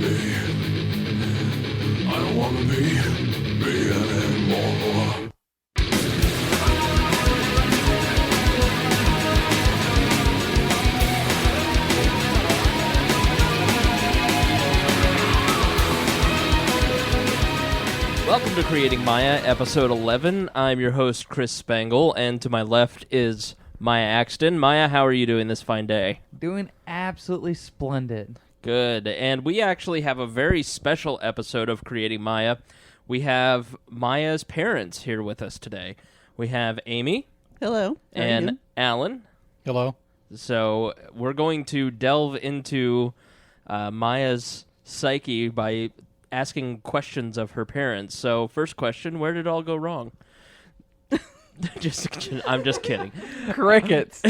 I don't wanna be anymore. Welcome to Creating Miah, episode 11. I'm your host, Chris Spangle, and to my left is Miah Axton. Miah, how are you doing this fine day? Doing absolutely splendid. Good. And we actually have a very special episode of Creating Miah. We have Miah's parents here with us today. We have Amy. Hello. How are And you? Alan. Hello. So we're going to delve into Maya's psyche by asking questions of her parents. So first question, where did it all go wrong? I'm just kidding. Crickets.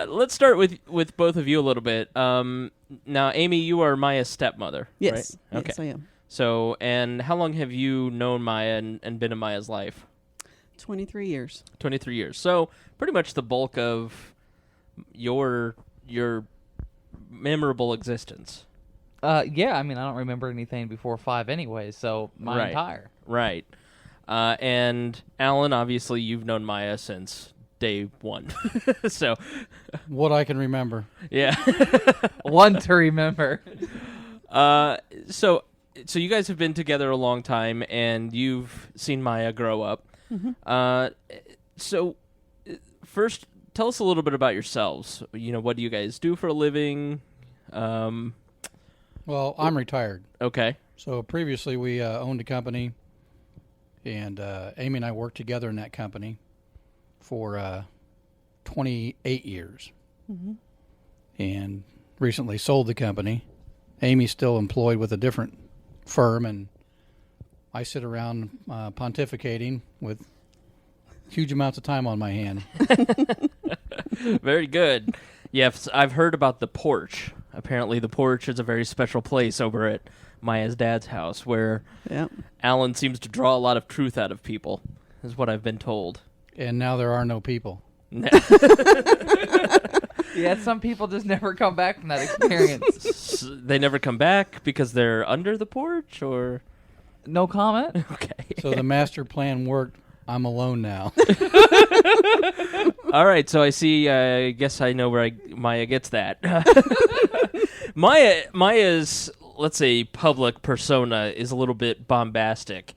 Let's start with both of you a little bit. Now, Amy, you are Maya's stepmother, Yes. right? Okay. Yes, I am. So, and how long have you known Miah and been in Maya's life? 23 years. 23 years. So, pretty much the bulk of your memorable existence. Yeah, I mean, I don't remember anything before 5 anyway, so my entire. Right. And Alan, obviously, you've known Miah since day one. So, What I can remember. yeah. One to remember. So you guys have been together a long time, and you've seen Miah grow up. Mm-hmm. So, first, tell us a little bit about yourselves. You know, what do you guys do for a living? Well, I'm retired. Okay. So previously we owned a company, and Amy and I worked together in that company for 28 years. Mm-hmm. And recently sold the company. Amy's still employed with a different firm, and I sit around pontificating with huge amounts of time on my hand. Very good. Yes, I've heard about the porch. Apparently, the porch is a very special place over at Maya's dad's house, where Yep. Alan seems to draw a lot of truth out of people, is what I've been told. And now there are no people. Yeah, some people just never come back from that experience. They never come back because they're under the porch, or? No comment? Okay. So the master plan worked. I'm alone now. All right, so I see, I guess I know where Miah gets that. Maya's, let's say, public persona is a little bit bombastic,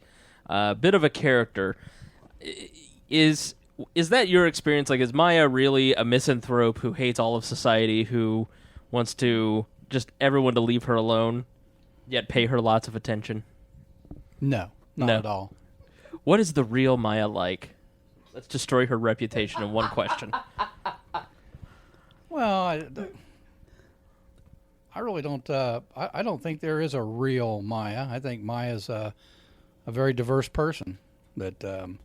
a bit of a character. Is that your experience? Like, is Miah really a misanthrope who hates all of society, who wants to just everyone to leave her alone, yet pay her lots of attention? No, not No. at all. What is the real Miah like? Let's destroy her reputation in one question. Well, I really don't. I don't think there is a real Miah. I think Maya's a very diverse person that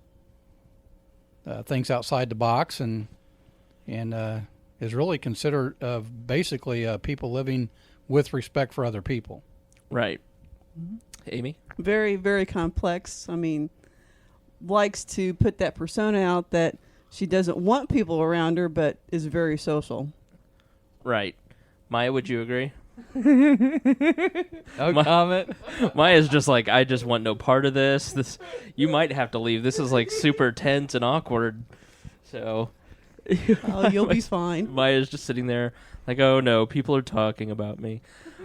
thinks outside the box and is really considered basically people living with respect for other people. Right. Amy? Very, very complex. I mean, likes to put that persona out that she doesn't want people around her, but is very social. Right. Miah, would you agree? No comment? Maya's just like, I just want no part of this. You might have to leave. This is like super tense and awkward. So Oh, you'll be fine. Maya's just sitting there like, oh no, people are talking about me.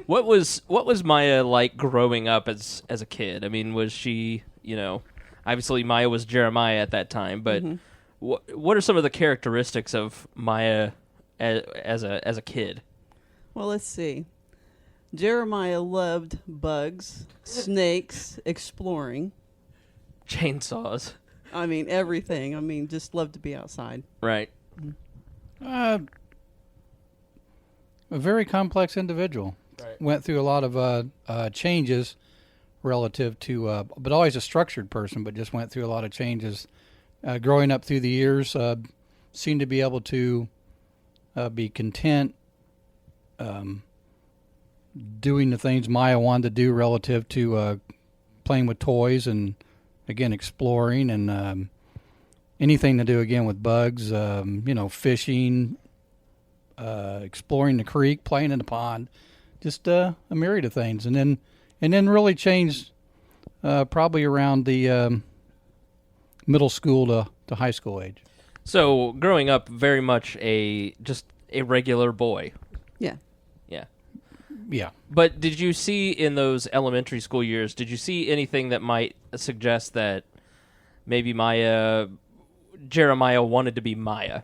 What was Miah like growing up as a kid? I mean, was she, obviously Miah was Jeremiah at that time, but what are some of the characteristics of Miah as a kid? Well, let's see. Jeremiah loved bugs, snakes, exploring. Chainsaws. I mean, everything. I mean, just loved to be outside. Right. A very complex individual. Right. Went through a lot of changes relative to, but always a structured person, but just went through a lot of changes. Growing up through the years, seemed to be able to be content doing the things Miah wanted to do relative to playing with toys and, again, exploring and anything to do, again, with bugs, fishing, exploring the creek, playing in the pond, just a myriad of things, and then really changed probably around the middle school to high school age. So growing up, very much just a regular boy. Yeah. Yeah. Yeah. But did you see in those elementary school years, did you see anything that might suggest that maybe Jeremiah wanted to be Miah?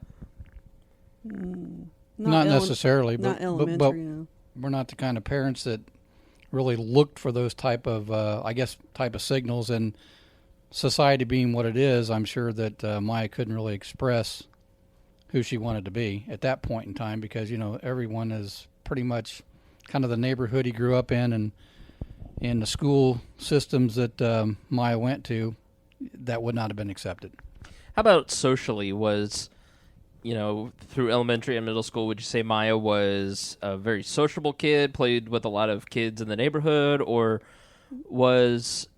Not necessarily, not but elementary. No. we're not the kind of parents that really looked for those type of type of signals. And society being what it is, I'm sure that Miah couldn't really express who she wanted to be at that point in time, because everyone is pretty much kind of the neighborhood he grew up in, and in the school systems that Miah went to, that would not have been accepted. How about socially? Was, through elementary and middle school, would you say Miah was a very sociable kid, played with a lot of kids in the neighborhood, or was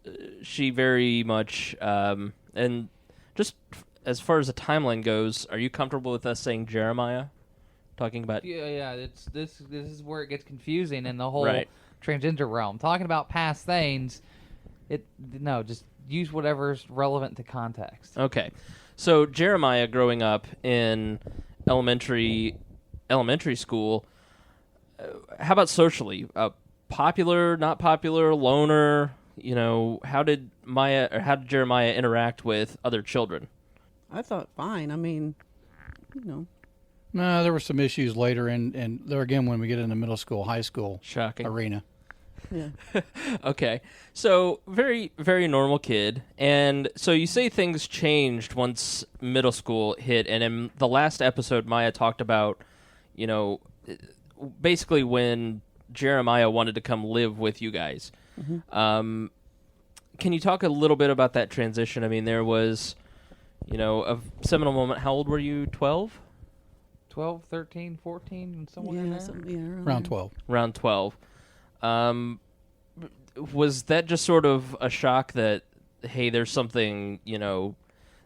she very much, and just as far as the timeline goes, are you comfortable with us saying Jeremiah? Talking about... Yeah, this is where it gets confusing in the whole Right. transgender realm. Talking about past things, just use whatever's relevant to context. Okay. So Jeremiah, growing up in elementary school, how about socially? Popular, not popular, loner? How did Jeremiah interact with other children? I thought fine. I mean, No, there were some issues later, and there again when we get in the middle school, high school Shocking. arena. yeah. Okay. So very, very normal kid. And so you say things changed once middle school hit. And in the last episode, Miah talked about, basically when Jeremiah wanted to come live with you guys. Mm-hmm. Can you talk a little bit about that transition? I mean, there was, a seminal moment. How old were you? 12? 12, 13, 14, somewhere in there? Around 12. Around 12. Was that just sort of a shock that, hey, there's something,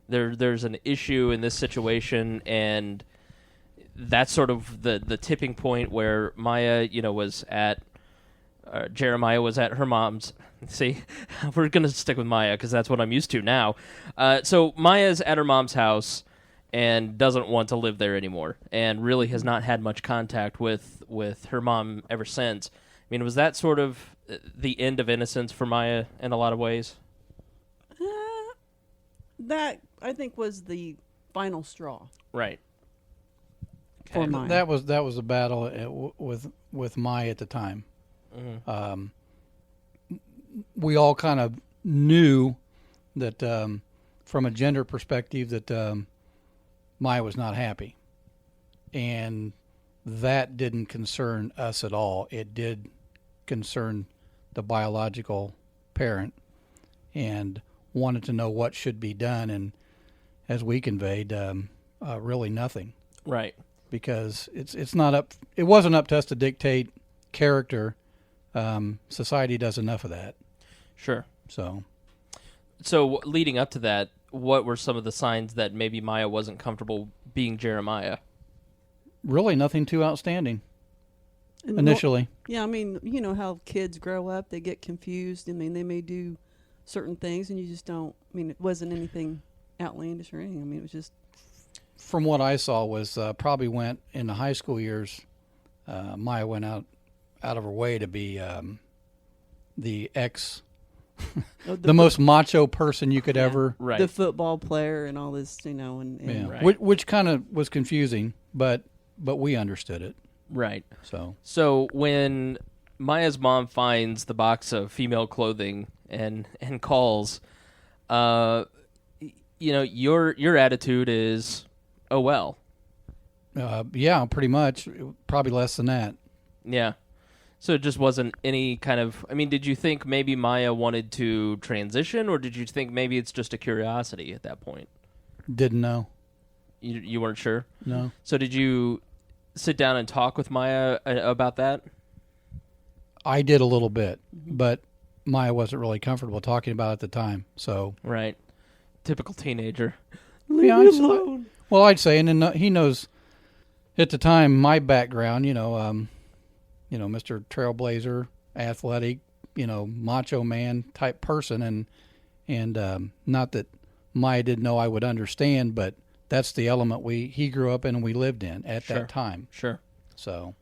there's an issue in this situation, and that's sort of the tipping point where Miah, was at, Jeremiah was at her mom's. See, we're going to stick with Miah because that's what I'm used to now. So Maya's at her mom's house and doesn't want to live there anymore, and really has not had much contact with her mom ever since. I mean, was that sort of the end of innocence for Miah in a lot of ways? That, I think, was the final straw Right. for mine. That was a battle with Miah at the time. Mm-hmm. We all kind of knew that from a gender perspective that Miah was not happy, and that didn't concern us at all. It did concern the biological parent, and wanted to know what should be done, and as we conveyed, really nothing. Right. Because it wasn't up to us to dictate character. Society does enough of that. Sure. So leading up to that, what were some of the signs that maybe Miah wasn't comfortable being Jeremiah? Really nothing too outstanding And initially. Yeah, I mean, you know how kids grow up, they get confused. I mean, they may do certain things and you just don't, I mean, it wasn't anything outlandish or anything. I mean, it was just. From what I saw was probably went in the high school years, Miah went out of her way to be the the most macho person you could ever. Right. The football player and all this, you know, and Yeah. Right. Which kind of was confusing, but we understood it. Right. So when Maya's mom finds the box of female clothing and calls, your attitude is, oh well. yeah, pretty much. Probably less than that. Yeah. So it just wasn't any kind of, I mean, did you think maybe Miah wanted to transition, or did you think maybe it's just a curiosity at that point? Didn't know. You weren't sure? No. So did you sit down and talk with Miah about that? I did a little bit, but Miah wasn't really comfortable talking about it at the time. So Right. Typical teenager. leave me alone. Well, I'd say, and then he knows at the time my background. Mr. Trailblazer, athletic, macho man type person, and not that Miah didn't know I would understand, but that's the element he grew up in and we lived in at that time. Sure. So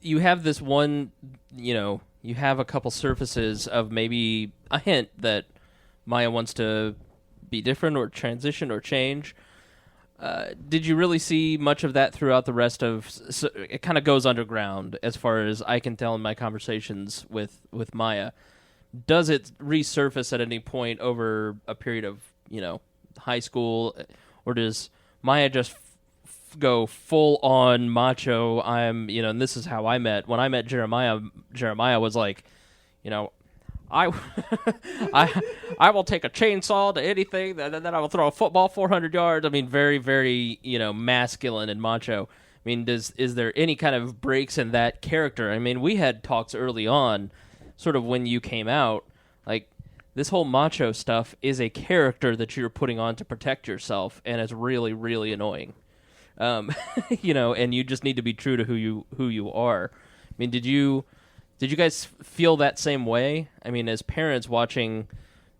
you have this one, you have a couple surfaces of maybe a hint that Miah wants to be different or transition or change. Did you really see much of that throughout the rest of... So it kind of goes underground as far as I can tell in my conversations with Miah. Does it resurface at any point over a period of, high school? Or does Miah just go full-on macho? And this is how I met. When I met Jeremiah was like, I will take a chainsaw to anything, then I will throw a football 400 yards. I mean, very, very, masculine and macho. I mean, is there any kind of breaks in that character? I mean, we had talks early on, sort of when you came out, like, this whole macho stuff is a character that you're putting on to protect yourself, and it's really, really annoying. And you just need to be true to who you are. I mean, did you guys feel that same way? I mean, as parents watching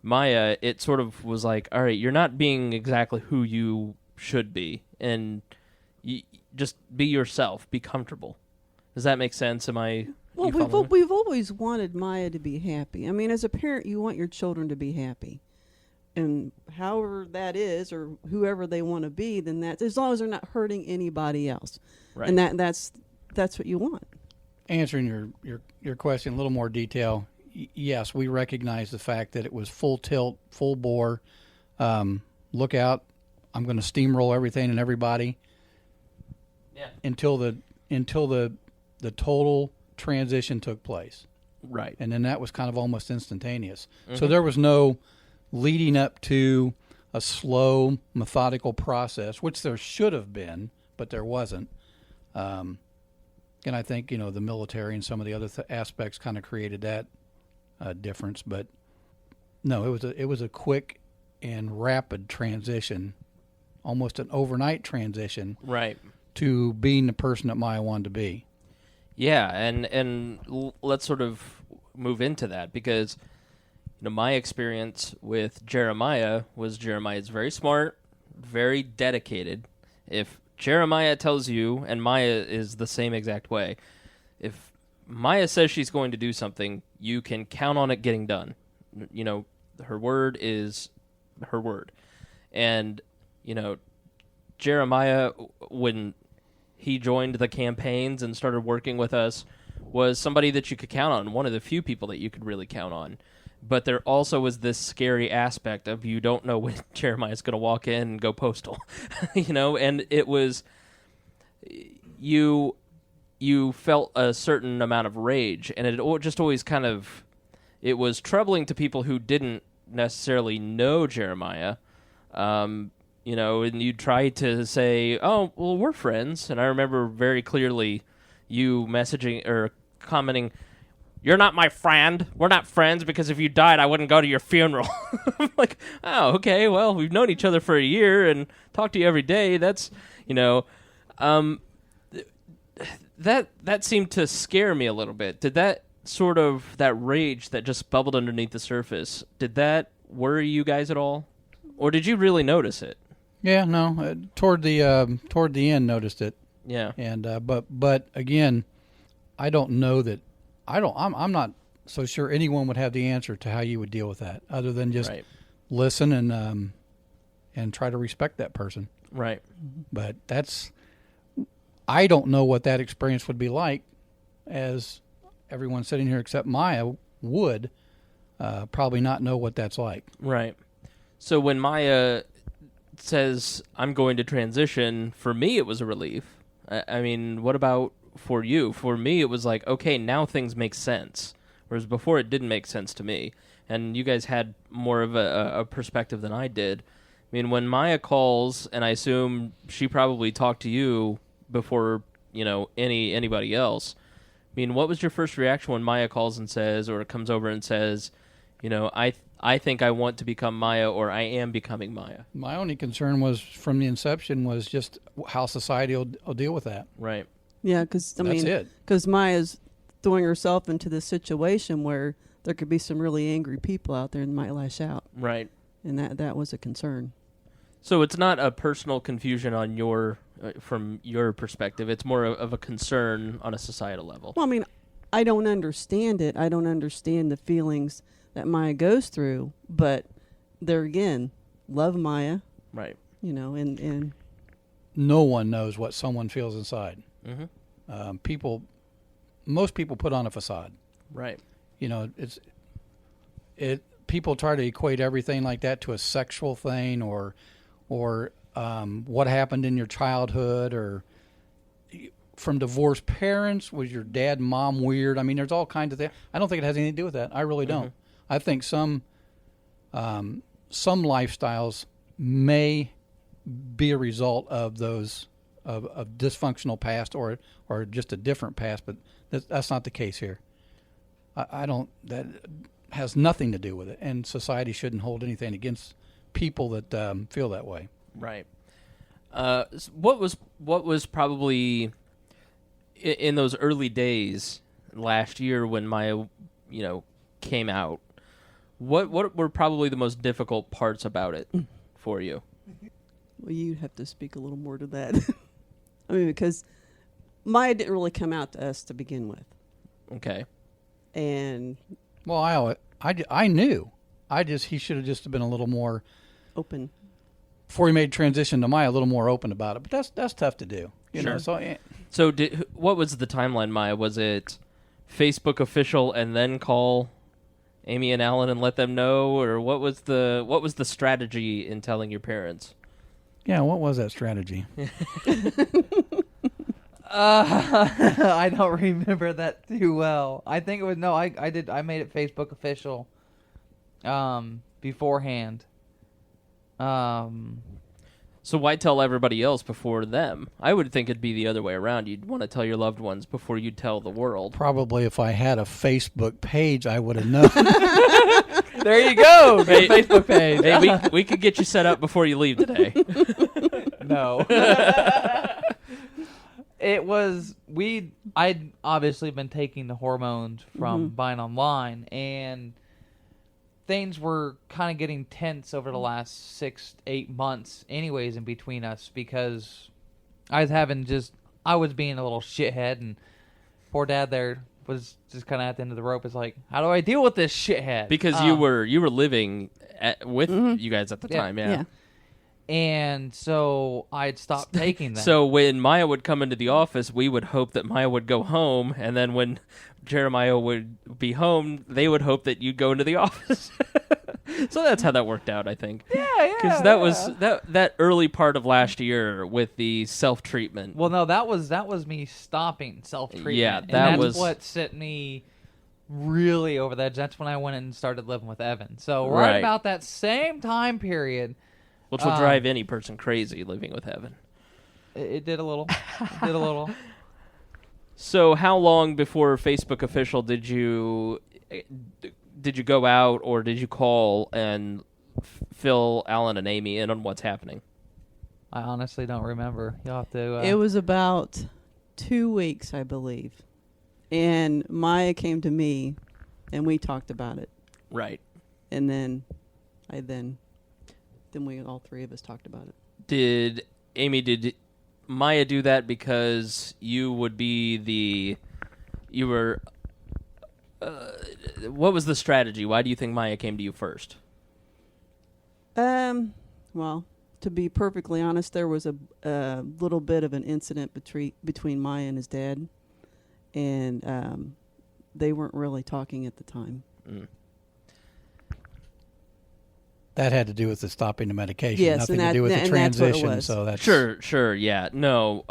Miah, it sort of was like, all right, you're not being exactly who you should be, and just be yourself, be comfortable. Does that make sense? Well, we've always wanted Miah to be happy. I mean, as a parent, you want your children to be happy. And however that is, or whoever they want to be, then that's, as long as they're not hurting anybody else. Right. And that's what you want. Answering your question in a little more detail, yes, we recognize the fact that it was full tilt, full bore. Look out! I'm going to steamroll everything and everybody. Yeah. Until the total transition took place. Right. And then that was kind of almost instantaneous. Mm-hmm. So there was no leading up to a slow, methodical process, which there should have been, but there wasn't. And I think, the military and some of the other aspects kind of created that difference. But no, it was a quick and rapid transition, almost an overnight transition, right, to being the person that Miah wanted to be. Yeah, and let's sort of move into that, because my experience with Jeremiah was Jeremiah's very smart, very dedicated. If Jeremiah tells you, and Miah is the same exact way, if Miah says she's going to do something, you can count on it getting done. Her word is her word. And, Jeremiah, when he joined the campaigns and started working with us, was somebody that you could count on, one of the few people that you could really count on. But there also was this scary aspect of you don't know when Jeremiah's going to walk in and go postal, and it was, you felt a certain amount of rage, and it just always kind of, it was troubling to people who didn't necessarily know Jeremiah, and you tried to say, oh, well, we're friends. And I remember very clearly you messaging or commenting, you're not my friend. We're not friends because if you died, I wouldn't go to your funeral. I'm like, oh, okay, well, we've known each other for a year and talked to you every day. That's, that seemed to scare me a little bit. Did that sort of, that rage that just bubbled underneath the surface, did that worry you guys at all? Or did you really notice it? Yeah, no. Toward the end, noticed it. Yeah. And but again, I don't know that. I'm not so sure anyone would have the answer to how you would deal with that, other than just listen and try to respect that person. Right. But I don't know what that experience would be like, as everyone sitting here except Miah would probably not know what that's like. Right. So when Miah says, I'm going to transition, for me it was a relief. I mean, what about for you? For me, it was like, okay, now things make sense. Whereas before, it didn't make sense to me. And you guys had more of a perspective than I did. I mean, when Miah calls, and I assume she probably talked to you before, anybody else. I mean, what was your first reaction when Miah calls and says, or comes over and says, I think I want to become Miah, or I am becoming Miah? My only concern was, from the inception, was just how society will deal with that. Right. Yeah, because That's it. because Maya's throwing herself into this situation where there could be some really angry people out there and might lash out, Right. and that was a concern. So it's not a personal confusion on from your perspective. It's more of a concern on a societal level. Well, I mean, I don't understand it. I don't understand the feelings that Maya goes through, but there again, love Maya, Right. and No one knows what someone feels inside. Mm-hmm. Most people put on a facade. Right. People try to equate everything like that to a sexual thing or what happened in your childhood or from divorced parents. Was your dad and mom weird? I mean, there's all kinds of things. I don't think it has anything to do with that. I really don't. I think some lifestyles may be a result of those of dysfunctional past or just a different past, but that's not the case here. I don't. That has nothing to do with it, and society shouldn't hold anything against people that feel that way. Right. What was probably in those early days last year when Miah, came out? What were probably the most difficult parts about it for you? well, you'd have to speak a little more to that. I mean, because Maya didn't really come out to us to begin with, Okay. and Well, I knew. He should have just been a little more open. before he made transition to Maya, a little more open about it. But that's tough to do. You Sure. know, so So what was the timeline, Miah? Was it Facebook official and then call Amy and Alan and let them know, or what was the strategy in telling your parents? yeah, what was that strategy? I don't remember that too well. I think it was I did. I made it Facebook official. Beforehand. So why tell everybody else before them? I would think it'd be the other way around. You'd want to tell your loved ones before you tell the world. Probably if I had a Facebook page, I would have known. There you go. Hey, Facebook page. Hey, we could get you set up before you leave today. No. It was I'd obviously been taking the hormones from buying online, and things were kind of getting tense over the last 6-8 months anyways in between us, because I was being a little shithead, and poor Dad there was just kind of at the end of the rope. Is like, how do I deal with this shithead? Because you were living with you guys at the time, yeah. And so I'd stopped taking them. So when Miah would come into the office, we would hope that Miah would go home, and then when Jeremiah would be home, they would hope that you'd go into the office. So that's how that worked out, I think. Yeah. Because that was that early part of last year with the self-treatment. Well, no, that was me stopping self-treatment. Yeah, and that's that's what set me really over the edge. That's when I went and started living with Evan. So right about that same time period. Which will drive any person crazy, living with Evan. It did a little. It did a little. So how long before Facebook official did you go out, or did you call and fill Alan and Amy in on what's happening? I honestly don't remember. You'll have to... It was about 2 weeks, I believe. And Maya came to me, and we talked about it. Right. And then we all three of us talked about it. Did Maya do that because you would be what was the strategy? Why do you think Maya came to you first? Well, to be perfectly honest, there was a little bit of an incident between Maya and his dad, and they weren't really talking at the time. Mm. That had to do with the stopping the medication, yes, nothing and to do with the and that's what it transition. was. So that's Sure, yeah. No,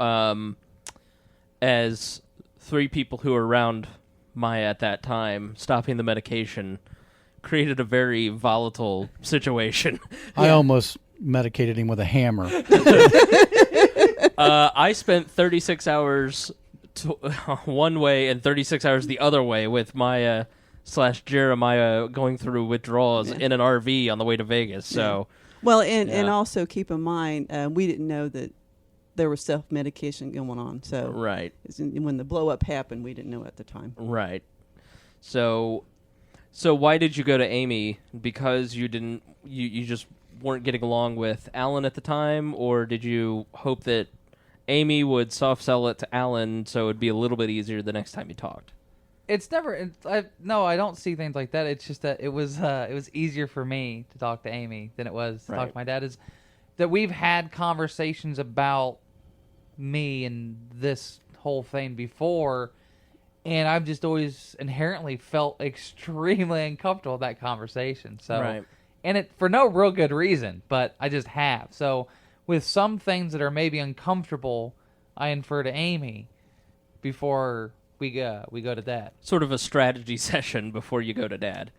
as three people who were around Maya at that time, stopping the medication created a very volatile situation. I almost medicated him with a hammer. I spent 36 hours one way and 36 hours the other way with Maya / Jeremiah going through withdrawals in an RV on the way to Vegas. So, well, and also keep in mind, we didn't know that there was self-medication going on. So Right. when the blow-up happened, we didn't know at the time. Right. So why did you go to Amy? Because you just weren't getting along with Alan at the time, or did you hope that Amy would soft sell it to Alan so it'd be a little bit easier the next time you talked? It's never. No, I don't see things like that. It's just that it was easier for me to talk to Amy than it was to talk to my dad. Is that we've had conversations about me and this whole thing before, and I've just always inherently felt extremely uncomfortable with that conversation. So, and it for no real good reason, but I just have. So, with some things that are maybe uncomfortable, I infer to Amy before we go to Dad. Sort of a strategy session before you go to Dad.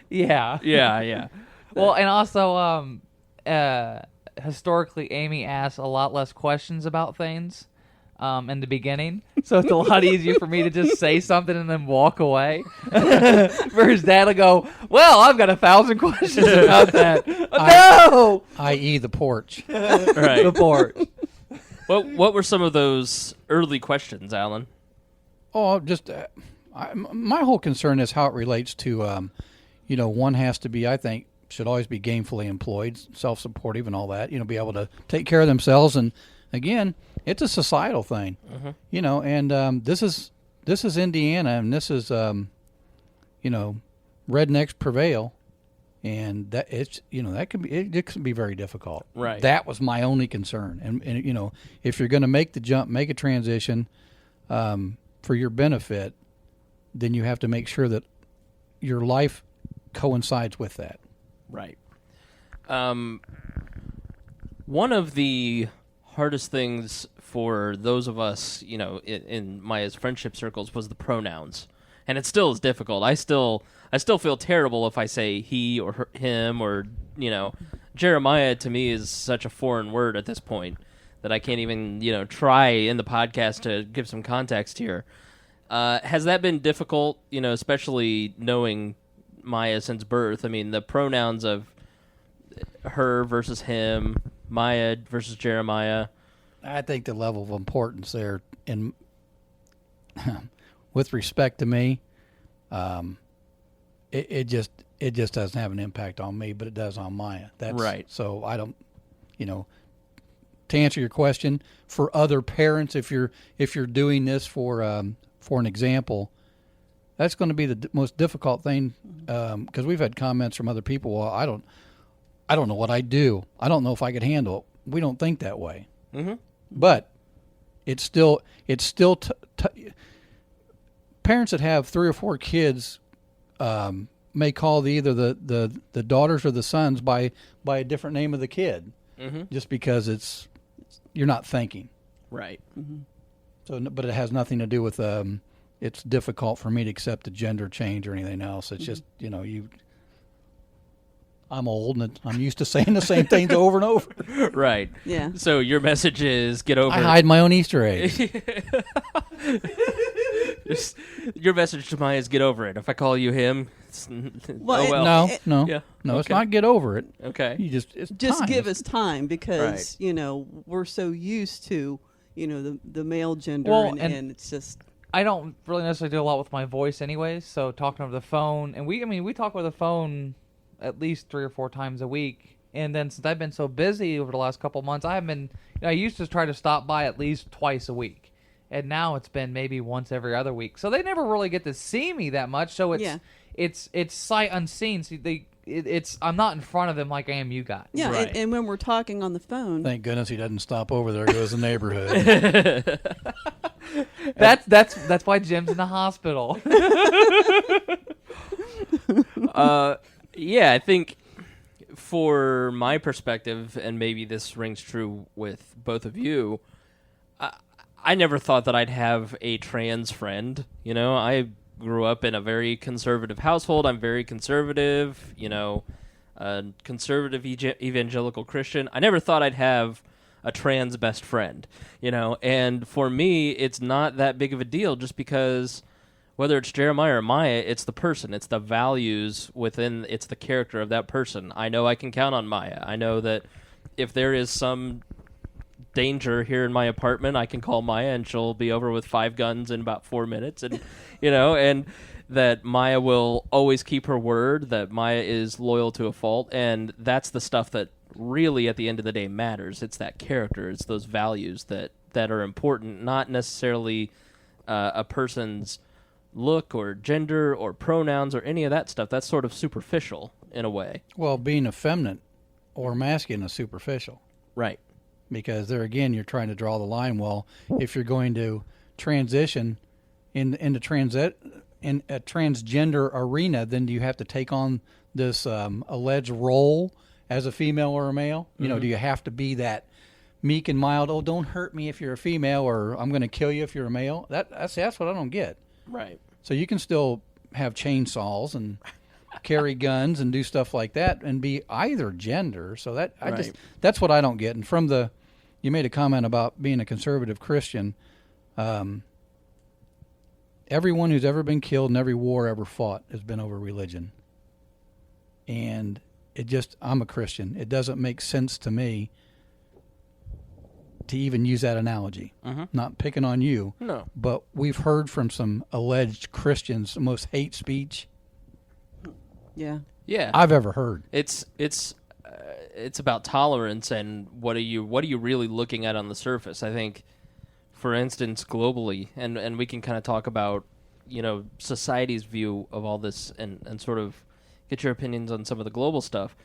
Yeah. Yeah. Well, and also, historically, Amy asks a lot less questions about things in the beginning, so it's a lot easier for me to just say something and then walk away. Whereas Dad will go, "Well, I've got 1,000 questions about that." No, i.e. the porch. Right. the porch. What were some of those early questions, Alan? Oh, just my whole concern is how it relates to, one has to be, I think, should always be gainfully employed, self-supportive and all that, be able to take care of themselves. And again, it's a societal thing, and this is Indiana, and this is, rednecks prevail. And that it's that can be it can be very difficult. Right. That was my only concern. And if you're going to make the jump, make a transition for your benefit, then you have to make sure that your life coincides with that. Right. One of the hardest things for those of us, in Maya's friendship circles was the pronouns. And it still is difficult. I still feel terrible if I say he or him or, Jeremiah to me is such a foreign word at this point that I can't even, try in the podcast to give some context here. Has that been difficult, especially knowing Maya since birth? I mean, the pronouns of her versus him, Maya versus Jeremiah. I think the level of importance there in with respect to me, it just doesn't have an impact on me, but it does on Maya. That's right. So I don't, to answer your question, for other parents, if you're doing this for an example, that's going to be the most difficult thing, because we've had comments from other people. Well, I don't know what I do. I don't know if I could handle it. We don't think that way, but it's still. Parents that have 3 or 4 kids may call either the daughters or the sons by a different name of the kid, just because you're not thinking. Right. So, but it has nothing to do with it's difficult for me to accept a gender change or anything else. It's just I'm old and I'm used to saying the same things over and over. Right. Yeah. So your message is get over. I hide my own Easter eggs. Your message to Maya is get over it. If I call you him, No, Yeah. no, it's Okay. not get over it. Okay. You just time. give us time because we're so used to the male gender Well, and it's just I don't really necessarily do a lot with my voice anyways, so talking over the phone, and we talk over the phone at least 3 or 4 times a week, and then since I've been so busy over the last couple months, I used to try to stop by at least twice a week, and now it's been maybe once every other week, so they never really get to see me that much, so it's sight unseen, so I'm not in front of them like I am you guys. yeah. Right. And when we're talking on the phone, Thank goodness he doesn't stop over there. Goes the neighborhood. That's why Jim's in the hospital. Yeah, I think for my perspective, and maybe this rings true with both of you, I never thought that I'd have a trans friend. I grew up in a very conservative household. I'm very conservative, a conservative evangelical Christian. I never thought I'd have a trans best friend, and for me, it's not that big of a deal just because whether it's Jeremiah or Maya, it's the person, it's the values it's the character of that person. I know I can count on Maya. I know that if there is some danger here in my apartment, I can call Miah and she'll be over with 5 guns in about 4 minutes, and and that Miah will always keep her word, that Miah is loyal to a fault, and that's the stuff that really at the end of the day matters. It's that character, it's those values that are important, not necessarily a person's look or gender or pronouns or any of that stuff. That's sort of superficial in a way. Well, being effeminate or masculine is superficial. Right. Because there again, you're trying to draw the line. Well, if you're going to transition in a transgender arena, then do you have to take on this alleged role as a female or a male? Mm-hmm. Do you have to be that meek and mild? Oh, don't hurt me if you're a female, or I'm going to kill you if you're a male. That's what I don't get. Right. So you can still have chainsaws and carry guns and do stuff like that and be either gender. So that's what I don't get. And you made a comment about being a conservative Christian. Everyone who's ever been killed in every war ever fought has been over religion. And I'm a Christian. It doesn't make sense to me to even use that analogy. Mm-hmm. Not picking on you. No. But we've heard from some alleged Christians the most hate speech Yeah. I've ever heard. It's about tolerance and what are you really looking at on the surface. I think, for instance, globally, and we can kind of talk about society's view of all this and sort of get your opinions on some of the global stuff.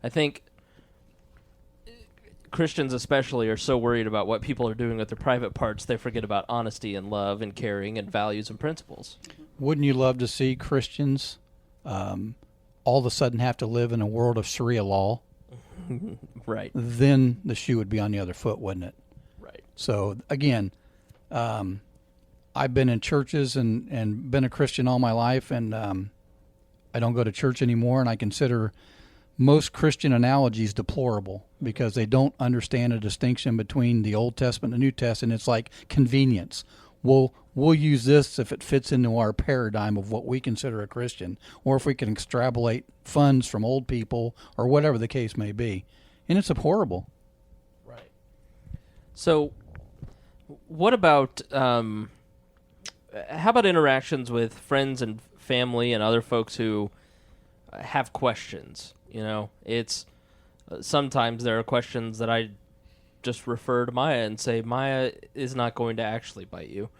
I think Christians especially are so worried about what people are doing with their private parts, they forget about honesty and love and caring and values and principles. Wouldn't you love to see Christians all of a sudden have to live in a world of Sharia law? Right. Then the shoe would be on the other foot, wouldn't it? Right. So, again, I've been in churches and been a Christian all my life, and I don't go to church anymore, and I consider most Christian analogies deplorable because they don't understand a distinction between the Old Testament and the New Testament. It's like convenience. We'll use this if it fits into our paradigm of what we consider a Christian, or if we can extrapolate funds from old people, or whatever the case may be. And it's horrible. Right. So, what about how about interactions with friends and family and other folks who have questions? It's sometimes there are questions that I just refer to Miah and say, Miah is not going to actually bite you.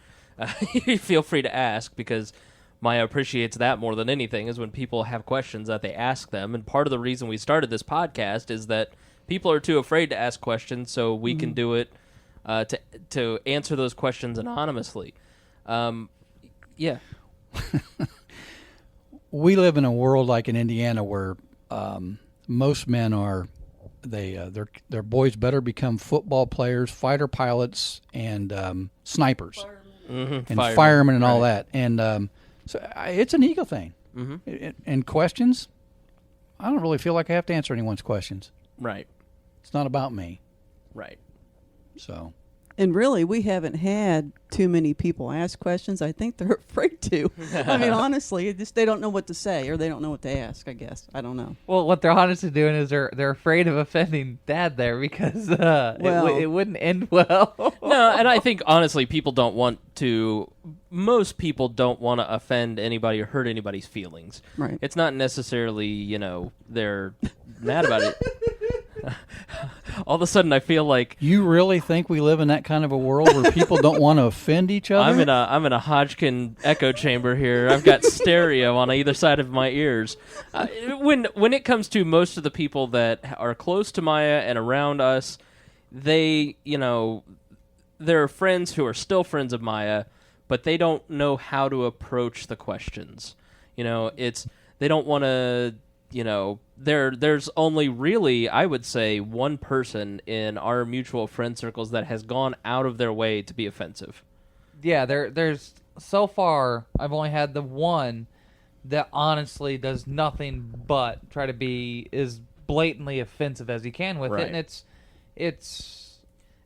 You feel free to ask, because Miah appreciates that more than anything, is when people have questions that they ask them. And part of the reason we started this podcast is that people are too afraid to ask questions, so we can do it to answer those questions anonymously. Yeah. We live in a world like in Indiana where most men are their boys better become football players, fighter pilots, and snipers, Mm-hmm. and firemen and all that. And so it's an ego thing. Mm-hmm. And questions, I don't really feel like I have to answer anyone's questions. Right. It's not about me. Right. So. And really, we haven't had too many people ask questions. I think they're afraid to. I mean, honestly, they don't know what to say, or they don't know what to ask, I guess. I don't know. Well, what they're honestly doing is they're afraid of offending Dad there, because it wouldn't end well. No, and I think, honestly, most people don't want to offend anybody or hurt anybody's feelings. Right. It's not necessarily, they're mad about it. All of a sudden, I feel like You really think we live in that kind of a world where people don't want to offend each other? I'm in a Hodgkin echo chamber here. I've got stereo on either side of my ears. When it comes to most of the people that are close to Miah and around us, they, there are friends who are still friends of Miah, but they don't know how to approach the questions. They don't want to. There's only really, I would say, one person in our mutual friend circles that has gone out of their way to be offensive. Yeah, there's so far I've only had the one that honestly does nothing but try to be as blatantly offensive as he can with it, and it's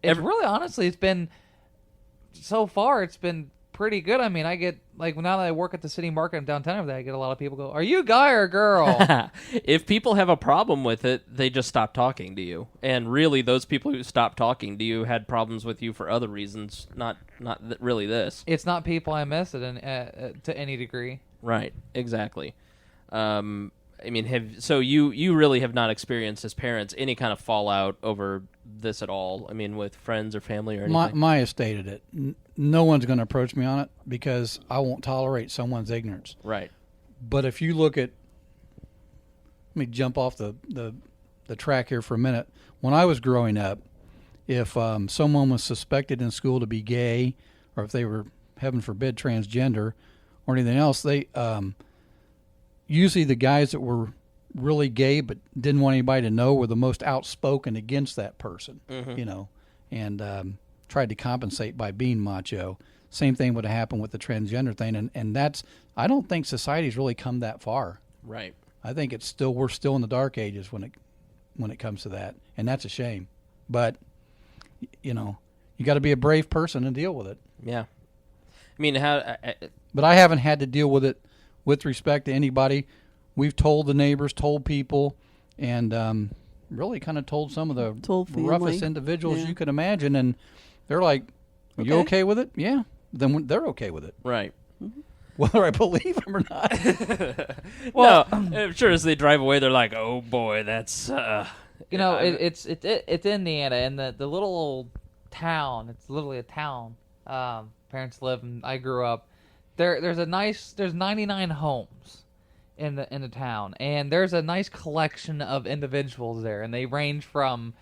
really honestly it's been so far it's been pretty good. I mean, I get, like, now that I work at the city market in downtown over there, I get a lot of people go, "Are you a guy or a girl?" If people have a problem with it, they just stop talking to you. And really, those people who stopped talking to you had problems with you for other reasons, not really this. It's not people I miss it to any degree. Right, exactly. I mean, so you really have not experienced as parents any kind of fallout over this at all? I mean, with friends or family or anything? Miah stated it. No one's going to approach me on it because I won't tolerate someone's ignorance. Right. But if you look at, let me jump off the track here for a minute. When I was growing up, if someone was suspected in school to be gay, or if they were, heaven forbid, transgender, or anything else, they usually the guys that were really gay but didn't want anybody to know were the most outspoken against that person, you know, and tried to compensate by being macho. Same thing would have happened with the transgender thing, and that's, I don't think society's really come that far. Right. I think we're still in the dark ages when it comes to that, and that's a shame. But you know, you got to be a brave person and deal with it. Yeah. I mean, but I haven't had to deal with it with respect to anybody. We've told the neighbors, told people, and really kind of told some of the roughest individuals you could imagine, and they're like, "Are you okay with it?" Yeah. Then they're okay with it. Right. Whether I believe them or not. Well, no, I'm sure as they drive away, they're like, "Oh boy, that's." You know, it's Indiana, and the little old town. It's literally a town. Parents live, and I grew up. There's 99 homes in the town, and there's a nice collection of individuals there, and they range from,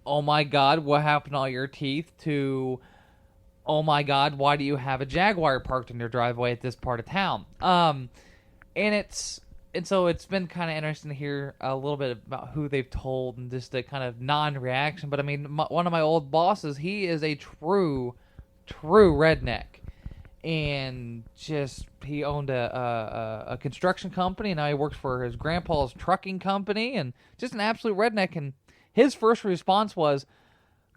"Oh my God, what happened to all your teeth?" to, "Oh my God, why do you have a Jaguar parked in your driveway at this part of town?" And so it's been kind of interesting to hear a little bit about who they've told and just the kind of non-reaction. But I mean, one of my old bosses, he is a true redneck, and just he owned a construction company, and now he works for his grandpa's trucking company, and just an absolute redneck. And his first response was,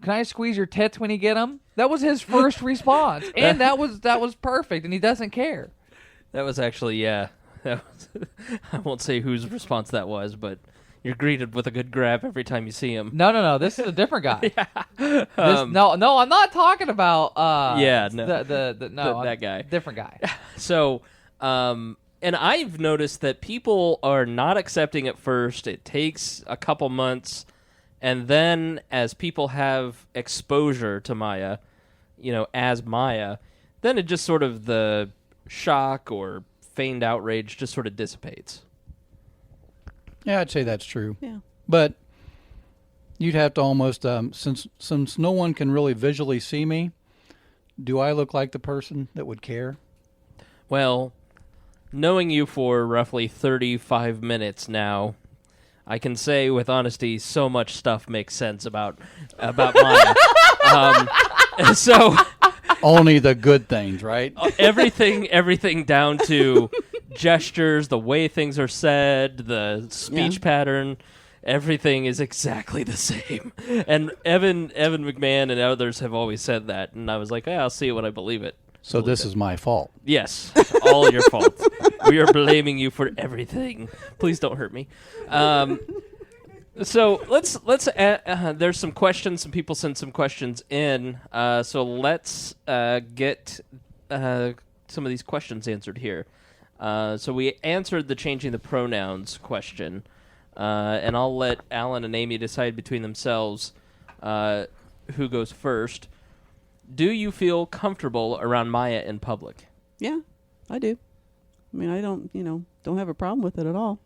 "Can I squeeze your tits when you get them?" That was his first response, and that was perfect. And he doesn't care. That was actually, yeah. That was, I won't say whose response that was, but you're greeted with a good grab every time you see him. No. This is a different guy. No, I'm not talking about. That guy, different guy. So, and I've noticed that people are not accepting at first. It takes a couple months, and then as people have exposure to Miah, you know, as Miah, then it just sort of the shock or feigned outrage just sort of dissipates. Yeah, I'd say that's true. Yeah. But you'd have to almost, since no one can really visually see me, do I look like the person that would care? Well, knowing you for roughly 35 minutes now, I can say with honesty, so much stuff makes sense about Miah. So only the good things, right? everything down to gestures, the way things are said, the speech pattern, everything is exactly the same. And Evan McMahon and others have always said that, and I was like, I'll see it when I believe it. So this is my fault. Yes, all your fault. We are blaming you for everything. Please don't hurt me. So let's there's some questions. Some people sent some questions in. So let's get some of these questions answered here. So we answered the changing the pronouns question, and I'll let Alan and Amy decide between themselves who goes first. Do you feel comfortable around Miah in public? Yeah, I do. I mean, I don't have a problem with it at all.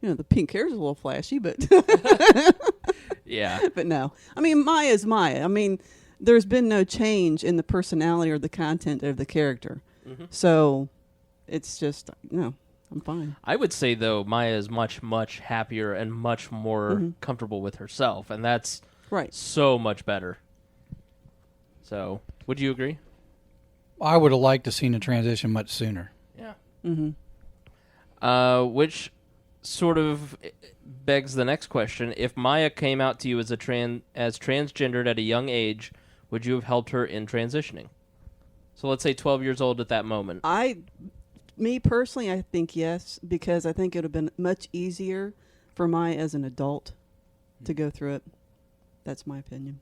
You know, the pink hair's a little flashy, but yeah. But no, I mean, Miah's Miah. I mean, there's been no change in the personality or the content of the character, so it's just I'm fine. I would say though, Miah is much happier and much more comfortable with herself, and that's right. So much better. So, would you agree? I would have liked to seen a transition much sooner. Yeah. Mm-hmm. Which sort of begs the next question: if Miah came out to you as transgendered at a young age, would you have helped her in transitioning? So let's say 12 years old at that moment. Me personally, I think yes, because I think it would have been much easier for Miah as an adult to go through it. That's my opinion.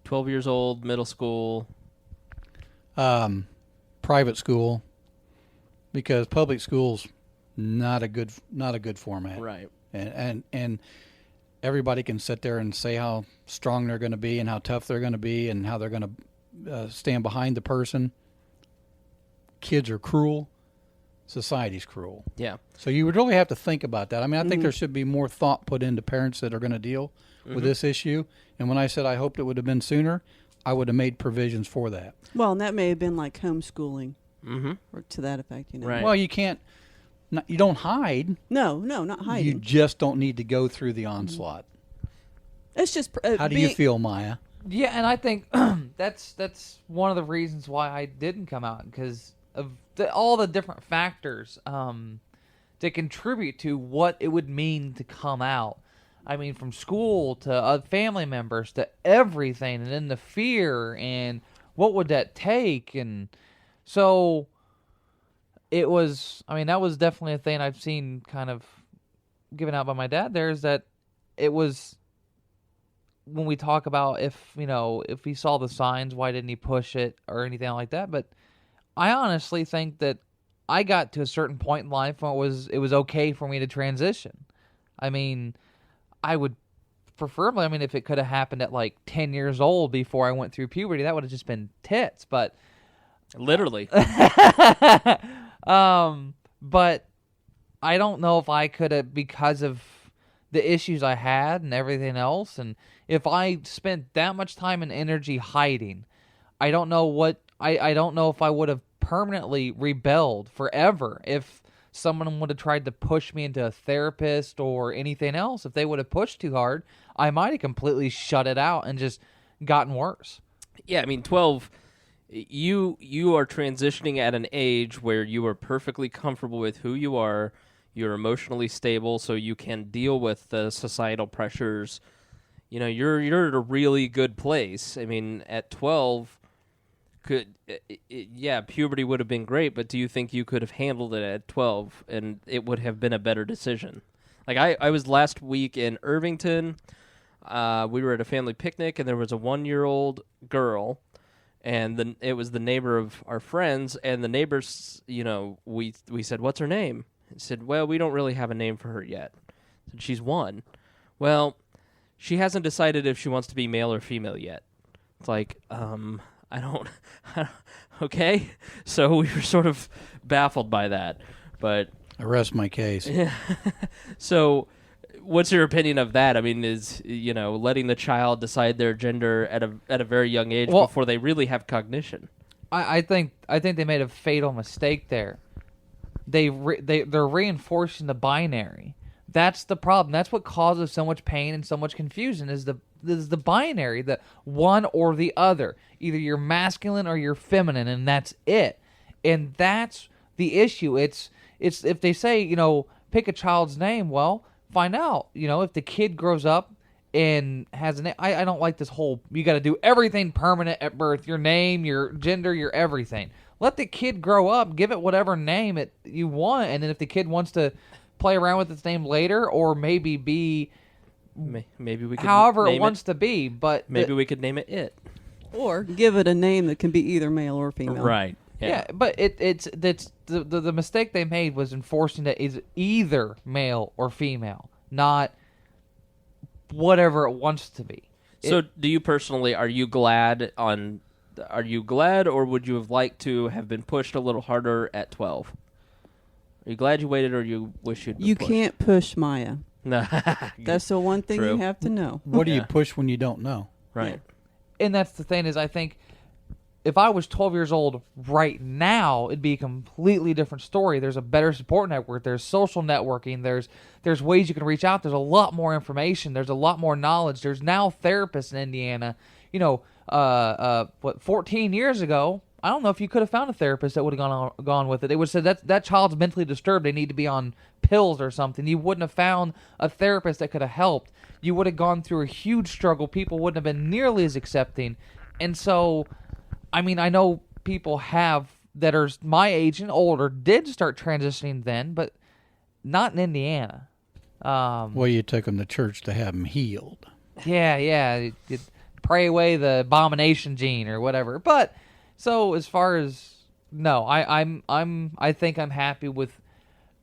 12 years old, middle school. Private school, because public school's not a good format. Right. And everybody can sit there and say how strong they're going to be and how tough they're going to be and how they're going to stand behind the person. Kids are cruel. Society's cruel. Yeah. So you would really have to think about that. I mean, I think there should be more thought put into parents that are going to deal with this issue. And when I said I hoped it would have been sooner, I would have made provisions for that. Well, and that may have been like homeschooling, or to that effect, you know. Right. Well, you can't. You don't hide. No, not hiding. You just don't need to go through the onslaught. It's just. How do you feel, Miah? Yeah, and I think that's one of the reasons why I didn't come out, because of all the different factors to contribute to what it would mean to come out. I mean, from school to family members to everything, and then the fear and what would that take, and so it was. I mean, that was definitely a thing I've seen kind of given out by my dad. There is that it was. When we talk about if he saw the signs, why didn't he push it or anything like that? But I honestly think that I got to a certain point in life when it was okay for me to transition. I mean, I would preferably, if it could have happened at like 10 years old before I went through puberty, that would have just been tits. But literally. But I don't know if I could have, because of the issues I had and everything else, and if I spent that much time and energy hiding, I don't know if I would have permanently rebelled forever if someone would have tried to push me into a therapist or anything else. If they would have pushed too hard, I might have completely shut it out and just gotten worse. Yeah, 12, you are transitioning at an age where you are perfectly comfortable with who you are. You're emotionally stable, so you can deal with the societal pressures. You're at a really good place. At 12, puberty would have been great, but do you think you could have handled it at 12 and it would have been a better decision? Like, I was last week in Irvington. We were at a family picnic, and there was a 1-year-old girl, and it was the neighbor of our friends, and the neighbors, we said, "What's her name?" He said, "Well, we don't really have a name for her yet." I said, "She's 1." "Well, she hasn't decided if she wants to be male or female yet." It's like, I don't okay. So we were sort of baffled by that, but I rest my case. So what's your opinion of that? Is letting the child decide their gender at a very young age before they really have cognition? I think they made a fatal mistake there. They're reinforcing the binary. That's the problem. That's what causes so much pain and so much confusion is the binary, the one or the other. Either you're masculine or you're feminine, and that's it. And that's the issue. It's if they say, pick a child's name, well, find out. If the kid grows up and has a name. I don't like this whole, you got to do everything permanent at birth. Your name, your gender, your everything. Let the kid grow up, give it whatever name you want, and then if the kid wants to play around with its name later, or maybe be maybe we could however name it wants to be, but maybe we could name it. Or give it a name that can be either male or female. Right. Yeah, but it's the mistake they made was enforcing that is either male or female, not whatever it wants to be. So, do you personally, are you glad, or would you have liked to have been pushed a little harder at 12? Are you glad you waited, or you wish you'd been pushed? You can't push Miah. No. That's the one thing True. you have to know. What do you push when you don't know? Right. And that's the thing is, I think if I was 12 years old right now, it'd be a completely different story. There's a better support network. There's social networking. There's ways you can reach out. There's a lot more information. There's a lot more knowledge. There's now therapists in Indiana. 14 years ago, I don't know if you could have found a therapist that would have gone with it. They would have said that child's mentally disturbed. They need to be on pills or something. You wouldn't have found a therapist that could have helped. You would have gone through a huge struggle. People wouldn't have been nearly as accepting. And so, I know people have that are my age and older did start transitioning then, but not in Indiana. Well, you took them to church to have them healed. Yeah. You pray away the abomination gene or whatever. But so as far as I think I'm happy with,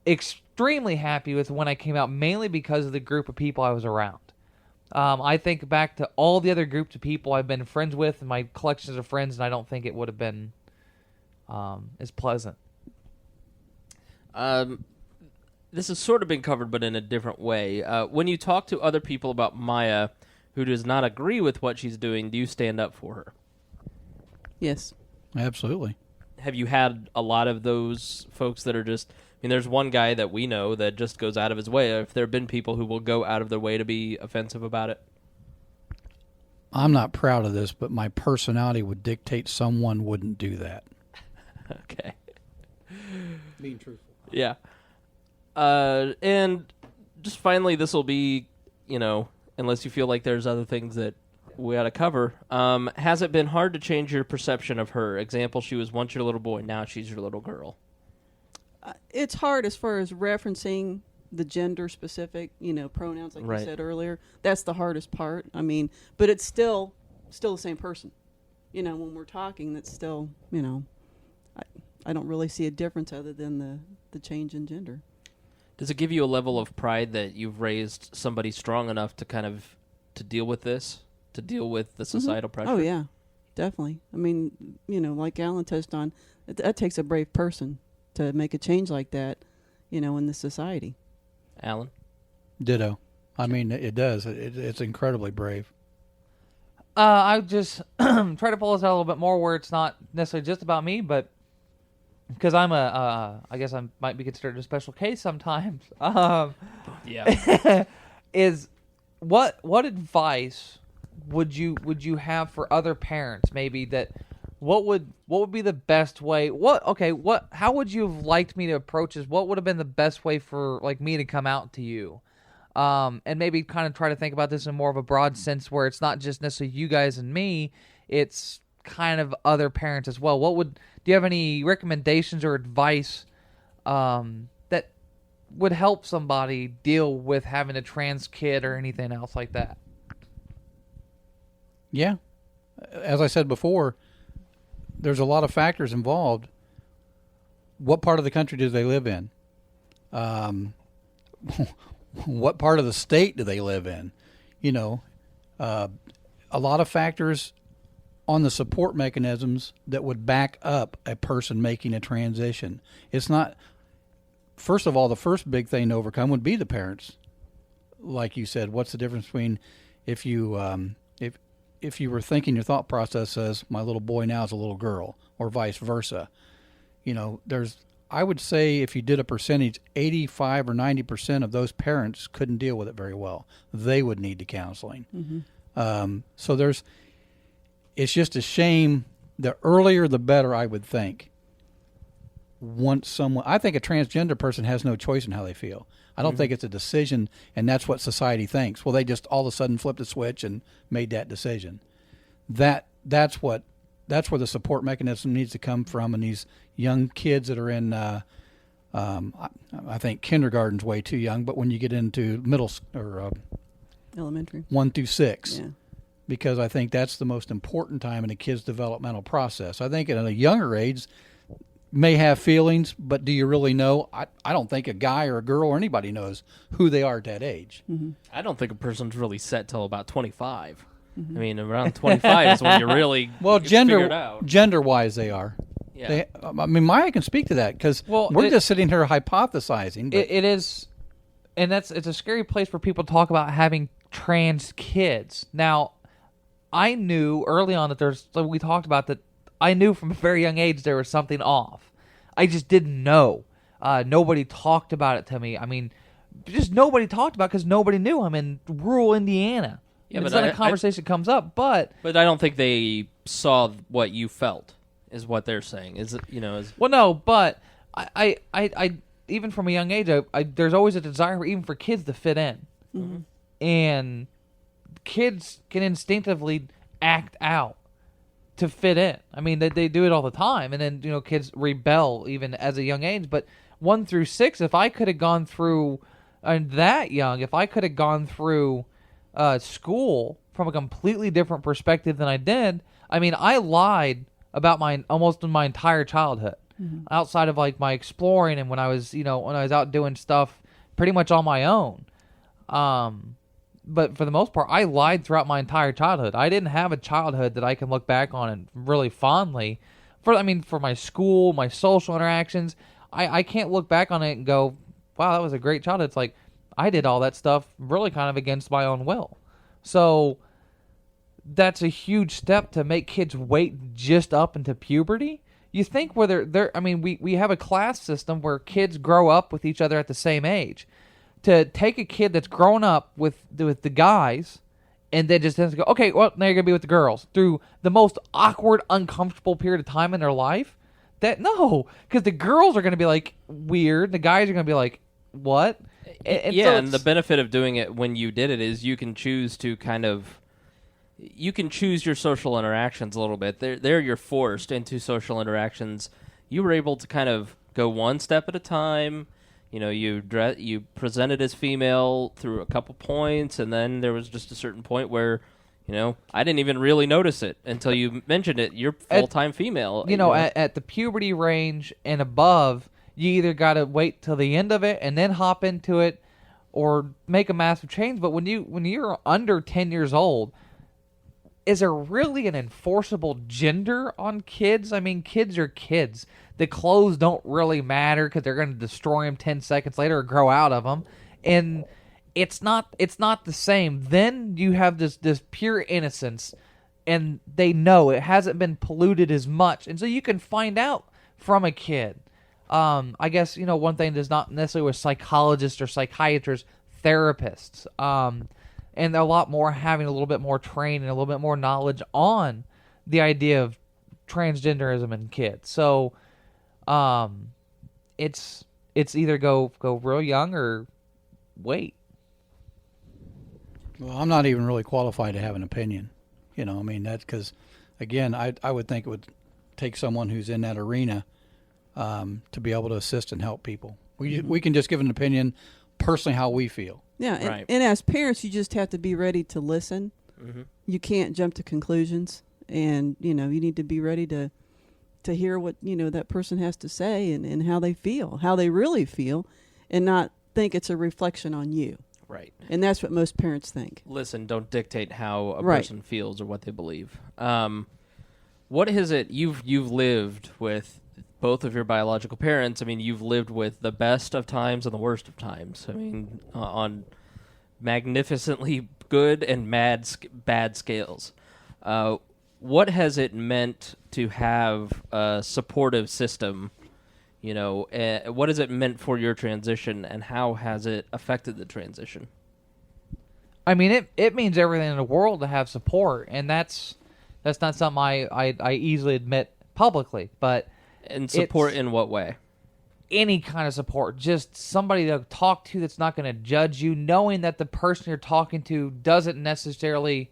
extremely happy with when I came out, mainly because of the group of people I was around. I think back to all the other groups of people I've been friends with and my collections of friends, and I don't think it would have been as pleasant. This has sort of been covered, but in a different way. When you talk to other people about Miah who does not agree with what she's doing, do you stand up for her? Yes. Absolutely. Have you had a lot of those folks that are just... I mean, there's one guy that we know that just goes out of his way. If there have been people who will go out of their way to be offensive about it? I'm not proud of this, but my personality would dictate someone wouldn't do that. Okay. Being truthful. Yeah. And just finally, this will be, unless you feel like there's other things that we ought to cover. Has it been hard to change your perception of her? Example, she was once your little boy, now she's your little girl. It's hard as far as referencing the gender specific, pronouns like Right. you said earlier. That's the hardest part. I mean, but it's still the same person. When we're talking, that's still, I don't really see a difference other than the change in gender. Does it give you a level of pride that you've raised somebody strong enough to kind of to deal with this, to deal with the societal pressure? Oh yeah, definitely. I mean, like Alan touched on, that takes a brave person to make a change like that, in the society. Alan? Ditto. I mean, it does. It's incredibly brave. I just try to pull this out a little bit more where it's not necessarily just about me, but because I'm I guess I might be considered a special case sometimes. Yeah. Is what advice would you have for other parents? Maybe that what would be the best way? How would you have liked me to approach this? What would have been the best way for me to come out to you? And maybe kind of try to think about this in more of a broad sense where it's not just necessarily you guys and me, it's kind of other parents as well. Do you have any recommendations or advice that would help somebody deal with having a trans kid or anything else like that? Yeah. As I said before, there's a lot of factors involved. What part of the country do they live in? What part of the state do they live in? A lot of factors on the support mechanisms that would back up a person making a transition. It's not, first of all, the first big thing to overcome would be the parents. Like you said, what's the difference between if you were thinking your thought process says my little boy now is a little girl or vice versa. I would say if you did a percentage, 85 or 90% of those parents couldn't deal with it very well. They would need the counseling. Mm-hmm. It's just a shame. The earlier, the better, I would think. I think a transgender person has no choice in how they feel. I don't think it's a decision, and that's what society thinks. Well, they just all of a sudden flipped a switch and made that decision. That's where the support mechanism needs to come from, and these young kids that are in, I think kindergarten's way too young, but when you get into middle or Elementary 1 through 6, yeah. Because I think that's the most important time in a kid's developmental process. I think at a younger age may have feelings, but do you really know? I don't think a guy or a girl or anybody knows who they are at that age. Mm-hmm. I don't think a person's really set till about 25. Mm-hmm. I mean, around 25 is when you're really figured out. Gender-wise, they are. Yeah. Miah can speak to that because we're just sitting here hypothesizing. But it is, and it's a scary place for people to talk about having trans kids. Now, I knew early on that we talked about that. I knew from a very young age there was something off. I just didn't know. Nobody talked about it to me. I mean, just nobody talked about it because nobody knew. I'm in rural Indiana. Yeah, but it's not a conversation comes up, but I don't think they saw what you felt. Is what they're saying? Well, no, but I even from a young age, there's always a desire even for kids to fit in, Mm-hmm. and kids can instinctively act out to fit in. I mean, they do it all the time, and then kids rebel even as a young age. But 1 through 6, if I could have gone through, that young, if I could have gone through school from a completely different perspective than I did, I mean, I lied about almost my entire childhood, outside of like my exploring and when I was out doing stuff pretty much on my own. But for the most part, I lied throughout my entire childhood. I didn't have a childhood that I can look back on and really fondly. For my school, my social interactions, I can't look back on it and go, wow, that was a great childhood. It's like I did all that stuff really kind of against my own will. So that's a huge step to make kids wait just up into puberty. You think whether we have a class system where kids grow up with each other at the same age. To take a kid that's grown up with the guys and then just go, okay, well, now you're going to be with the girls through the most awkward, uncomfortable period of time in their life. Because the girls are going to be like weird. The guys are going to be like, what? And the benefit of doing it when you did it is you can choose to you can choose your social interactions a little bit. There you're forced into social interactions. You were able to kind of go one step at a time. You presented as female through a couple points, and then there was just a certain point where, I didn't even really notice it until you mentioned it. You're full-time female. At the puberty range and above, you either got to wait till the end of it and then hop into it or make a massive change. But when you're under 10 years old, is there really an enforceable gender on kids? I mean, kids are kids. The clothes don't really matter because they're going to destroy them 10 seconds later or grow out of them. And it's not the same. Then you have this pure innocence, and they know it hasn't been polluted as much. And so you can find out from a kid. I guess, one thing that's not necessarily with psychologists or psychiatrists, therapists. And a lot more having a little bit more training, a little bit more knowledge on the idea of transgenderism in kids. So it's either go real young or wait. Well, I'm not even really qualified to have an opinion. That's because, again, I would think it would take someone who's in that arena to be able to assist and help people. We can just give an opinion personally how we feel. Yeah, Right. and as parents, you just have to be ready to listen. Mm-hmm. You can't jump to conclusions, and you need to be ready to hear what that person has to say and how they feel, how they really feel, and not think it's a reflection on you. Right. And that's what most parents think. Listen, don't dictate how a Right. person feels or what they believe. What is it you've lived with both of your biological parents? I mean, you've lived with the best of times and the worst of times. I mean, on magnificently good and bad scales. What has it meant to have a supportive system? What has it meant for your transition, and how has it affected the transition? I mean, it means everything in the world to have support, and that's not something I easily admit publicly, but And support in what way? Any kind of support, just somebody to talk to that's not going to judge you, knowing that the person you're talking to doesn't necessarily,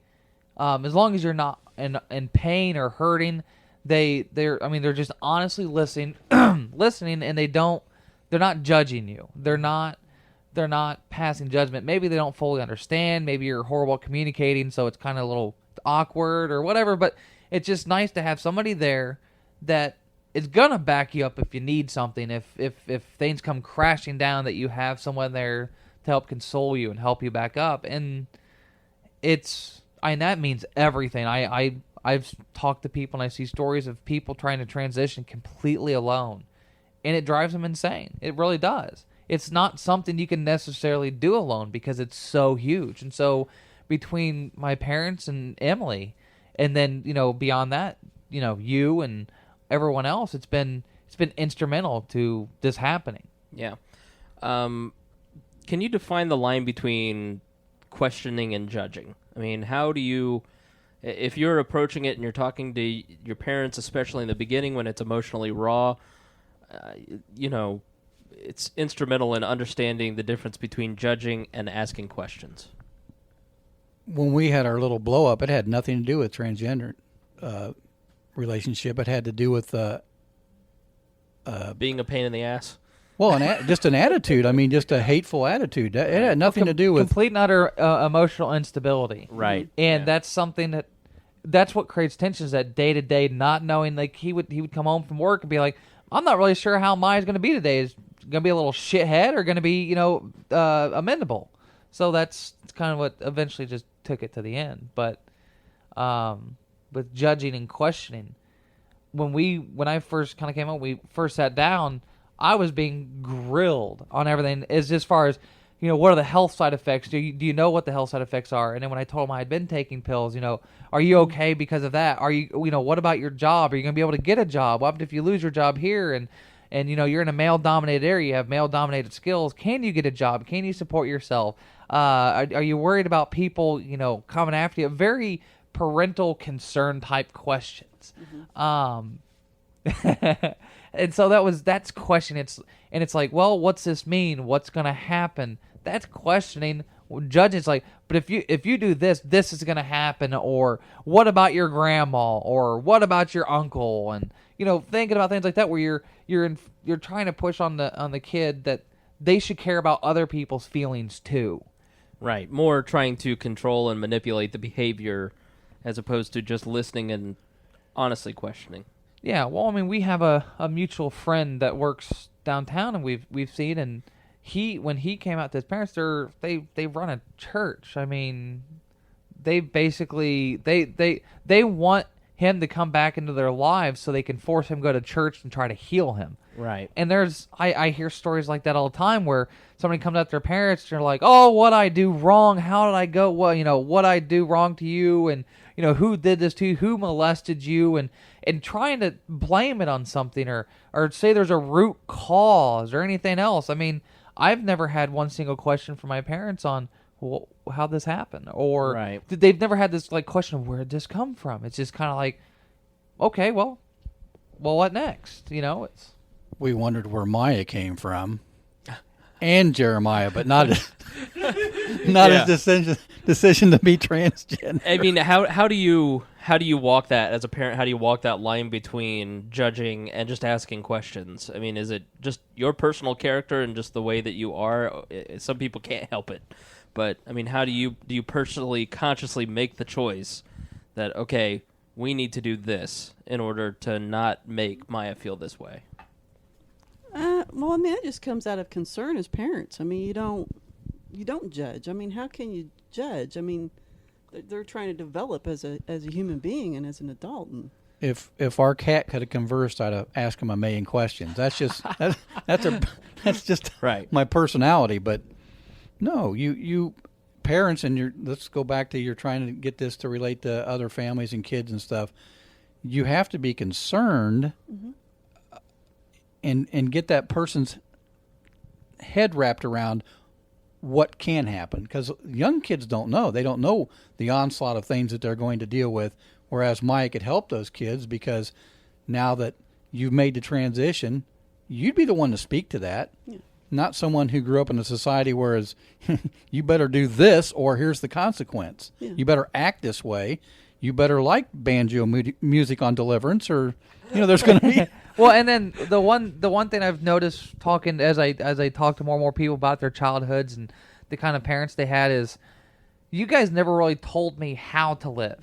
as long as you're not in pain or hurting, they're just honestly listening, and they're not judging you. They're not passing judgment. Maybe they don't fully understand. Maybe you're horrible at communicating, so it's kind of a little awkward or whatever. But it's just nice to have somebody there that is gonna back you up if you need something. If things come crashing down, that you have someone there to help console you and help you back up. And that means everything. I've talked to people and I see stories of people trying to transition completely alone, and it drives them insane. It really does. It's not something you can necessarily do alone because it's so huge. And so between my parents and Emily, and then beyond that, you and everyone else, it's been instrumental to this happening. Yeah. Can you define the line between questioning and judging? I mean, how do you, if you're approaching it and you're talking to your parents, especially in the beginning when it's emotionally raw, it's instrumental in understanding the difference between judging and asking questions. When we had our little blow up, it had nothing to do with transgender relationship. It had to do with Being a pain in the ass. well, just an attitude. I mean, just a hateful attitude. It had nothing to do with complete and utter emotional instability. Right. And that's something that's what creates tension, is that day to day not knowing. Like he would come home from work and be like, I'm not really sure how Maya's going to be today. Is going to be a little shithead or going to be, amendable. So that's kind of what eventually just took it to the end. But with judging and questioning, when I first kind of came home, we first sat down, I was being grilled on everything as far as, what are the health side effects? Do you know what the health side effects are? And then when I told him I had been taking pills, are you okay because of that? Are you, what about your job? Are you going to be able to get a job? What if you lose your job here and you're in a male-dominated area, you have male-dominated skills? Can you get a job? Can you support yourself? Are you worried about people, coming after you? Very parental concern type questions. And so that's questioning. It's like, well, what's this mean? What's going to happen? That's questioning. Judging's like, but if you do this, this is going to happen. Or what about your grandma? Or what about your uncle? And thinking about things like that, where you're trying to push on the kid that they should care about other people's feelings too. Right. More trying to control and manipulate the behavior as opposed to just listening and honestly questioning. Yeah, well, I mean, we have a mutual friend that works downtown, and we've seen, and when he came out to his parents, they run a church. I mean, they basically they want him to come back into their lives so they can force him to go to church and try to heal him. Right. And I hear stories like that all the time where somebody comes up to their parents and they're like, "Oh, what I do wrong? How did I go? Well, what I do wrong to you? And who did this to you? Who molested you?" And trying to blame it on something or say there's a root cause or anything else. I mean, I've never had one single question from my parents on how this happened, or right. They've never had this question of where did this come from. It's just kind of like, okay, well, what next? It's. We wondered where Miah came from, and Jeremiah, but not his decision to be transgender. I mean, how do you walk that as a parent? How do you walk that line between judging and just asking questions? I mean, is it just your personal character and just the way that you are? Some people can't help it, but I mean, how do you personally, consciously make the choice that, okay, we need to do this in order to not make Miah feel this way? Well, I mean, it just comes out of concern as parents. I mean, you don't judge. I mean, how can you judge? I mean, they're trying to develop as a human being and as an adult. And if our cat could have conversed, I'd have asked him a million questions. That's just that's just right. My personality. But no, you parents, and let's go back to you're trying to get this to relate to other families and kids and stuff. You have to be concerned. Mm-hmm. And get that person's head wrapped around what can happen. Because young kids don't know. They don't know the onslaught of things that they're going to deal with, whereas Miah could help those kids because now that you've made the transition, you'd be the one to speak to that, not someone who grew up in a society where you better do this or here's the consequence. Yeah. You better act this way. You better like banjo music on Deliverance or, there's going to be... Well, and then the one thing I've noticed talking as I talk to more and more people about their childhoods and the kind of parents they had is, you guys never really told me how to live.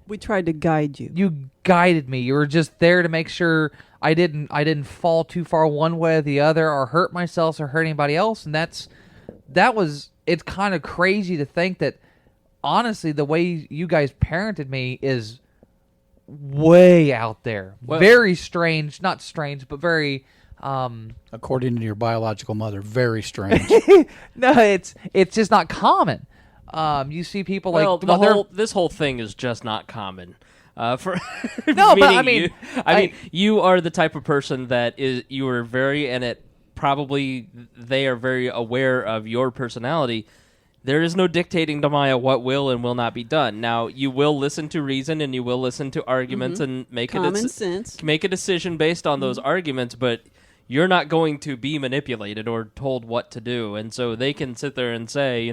We tried to guide you. You guided me. You were just there to make sure I didn't fall too far one way or the other, or hurt myself or hurt anybody else. And it's kind of crazy to think that, honestly, the way you guys parented me is way out there. Well, very strange. Not strange, but very... according to your biological mother, very strange. No, it's just not common. You see people this whole thing is just not common. For no, but I mean, you are the type of person that you are very, and it probably they are very aware of your personality. There is no dictating to Miah what will and will not be done. Now, you will listen to reason and you will listen to arguments and make a decision based on those arguments, but you're not going to be manipulated or told what to do. And so they can sit there and say,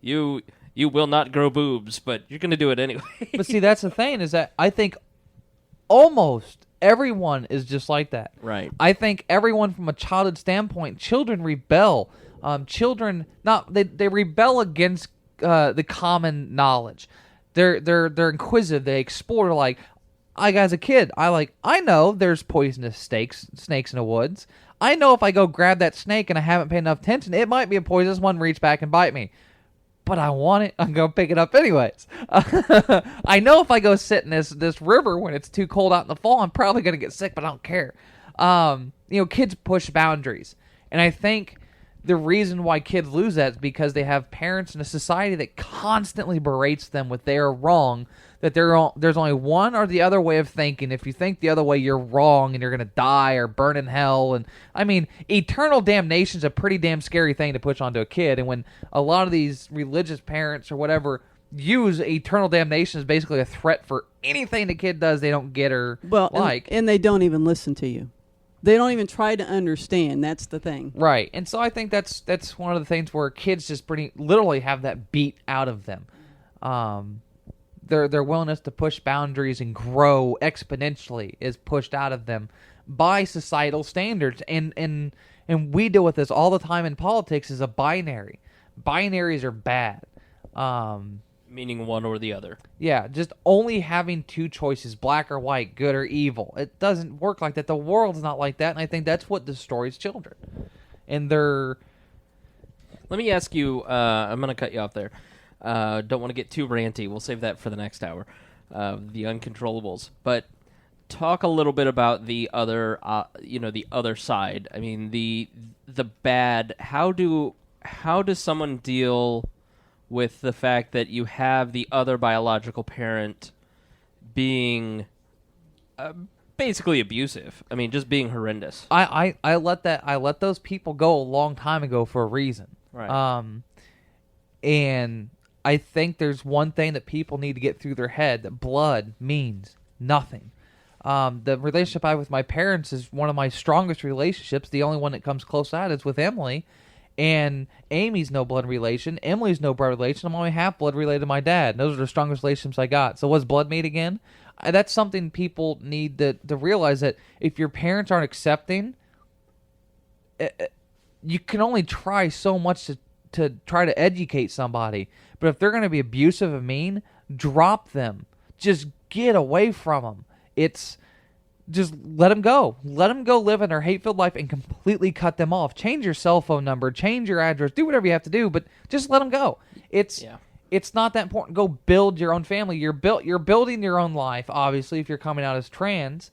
you will not grow boobs, but you're going to do it anyway. But see, that's the thing, is that I think almost everyone is just like that. Right. I think everyone from a childhood standpoint, children rebel. They rebel against the common knowledge. They're inquisitive. They explore. Like, as a kid, I know there's poisonous snakes in the woods. I know if I go grab that snake and I haven't paid enough attention, it might be a poisonous one, reach back and bite me. But I want it. I'm going to pick it up anyways. I know if I go sit in this river when it's too cold out in the fall, I'm probably going to get sick, but I don't care. Kids push boundaries. And I think the reason why kids lose that is because they have parents in a society that constantly berates them with they are wrong, that there's only one or the other way of thinking. If you think the other way, you're wrong and you're going to die or burn in hell. And I mean, eternal damnation is a pretty damn scary thing to push onto a kid. And when a lot of these religious parents or whatever use eternal damnation as basically a threat for anything the kid does they don't get or like. And they don't even listen to you. They don't even try to understand. That's the thing. Right. And so I think that's one of the things where kids just pretty literally have that beat out of them. Their willingness to push boundaries and grow exponentially is pushed out of them by societal standards. And we deal with this all the time in politics as a binary. Binaries are bad. Meaning one or the other. Yeah, just only having two choices, black or white, good or evil. It doesn't work like that. The world's not like that, and I think that's what destroys children. And they're... Let me ask you, I'm going to cut you off there. Don't want to get too ranty. We'll save that for the next hour. The uncontrollables. But talk a little bit about the other, the other side. I mean, the bad. How does someone deal with the fact that you have the other biological parent being basically abusive? I mean, just being horrendous. I let those people go a long time ago for a reason. Right. And I think there's one thing that people need to get through their head, that blood means nothing. The relationship I have with my parents is one of my strongest relationships. The only one that comes close to that is with Emily. And Amy's no blood relation. Emily's no blood relation. I'm only half blood related to my dad. And those are the strongest relationships I got. So what's blood meat again? That's something people need to realize, that if your parents aren't accepting, you can only try so much to try to educate somebody. But if they're going to be abusive and mean, drop them. Just get away from them. Just let them go. Let them go live in their hate-filled life and completely cut them off. Change your cell phone number. Change your address. Do whatever you have to do, but just let them go. It's not that important. Go build your own family. You're building your own life, obviously, if you're coming out as trans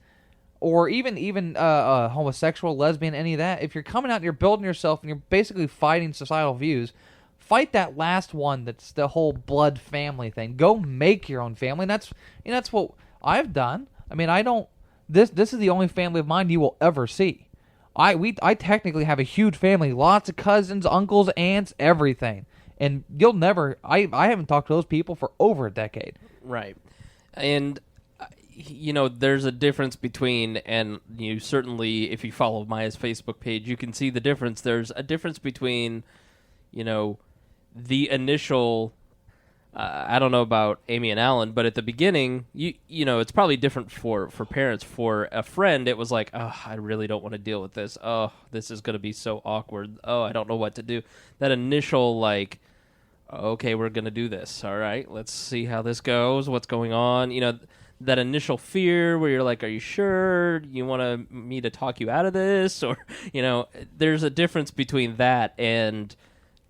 or even homosexual, lesbian, any of that. If you're coming out and you're building yourself and you're basically fighting societal views, fight that last one that's the whole blood family thing. Go make your own family. And that's what I've done. I mean, This is the only family of mine you will ever see. I technically have a huge family, lots of cousins, uncles, aunts, everything. And you'll never... I haven't talked to those people for over a decade. Right. And, there's a difference between, and you certainly, if you follow Miah's Facebook page, you can see the difference. There's a difference between, the initial... I don't know about Amy and Alan, but at the beginning, it's probably different for parents. For a friend, it was like, oh, I really don't want to deal with this. Oh, this is going to be so awkward. Oh, I don't know what to do. That initial, like, okay, we're going to do this. All right, let's see how this goes. What's going on? That initial fear where you're like, are you sure you want me to talk you out of this? Or, there's a difference between that and